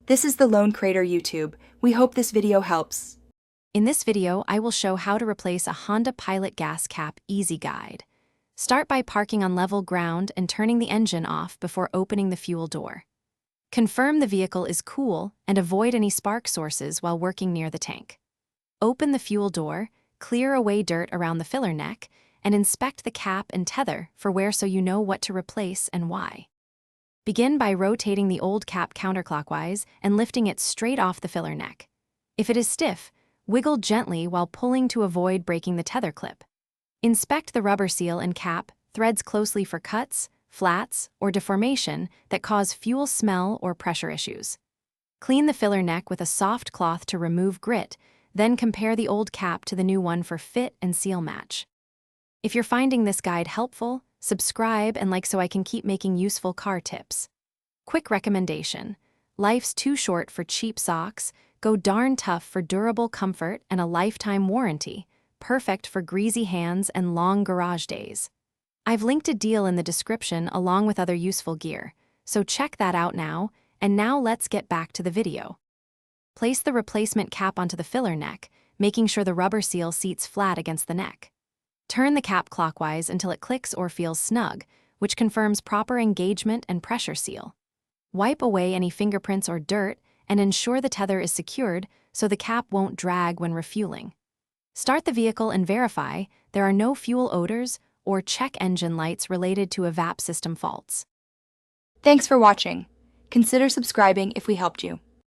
This is the Lone Crater YouTube. We hope this video helps. In this video, I will show how to replace a Honda Pilot gas cap easy guide. Start by parking on level ground and turning the engine off before opening the fuel door. Confirm the vehicle is cool and avoid any spark sources while working near the tank. Open the fuel door, clear away dirt around the filler neck, and inspect the cap and tether for wear so you know what to replace and why. Begin by rotating the old cap counterclockwise and lifting it straight off the filler neck. If it is stiff, wiggle gently while pulling to avoid breaking the tether clip. Inspect the rubber seal and cap threads closely for cuts, flats, or deformation that cause fuel smell or pressure issues. Clean the filler neck with a soft cloth to remove grit, then compare the old cap to the new one for fit and seal match. If you're finding this guide helpful, subscribe and like so I can keep making useful car tips. Quick recommendation: life's too short for cheap socks. Go darn tough for durable comfort and a lifetime warranty, perfect for greasy hands and long garage days. I've linked a deal in the description along with other useful gear, so check that out now. And now let's get back to the video. Place the replacement cap onto the filler neck, making sure the rubber seal seats flat against the neck. Turn the cap clockwise until it clicks or feels snug, which confirms proper engagement and pressure seal. Wipe away any fingerprints or dirt and ensure the tether is secured so the cap won't drag when refueling. Start the vehicle and verify there are no fuel odors or check engine lights related to evap system faults. Thanks for watching. Consider subscribing if we helped you.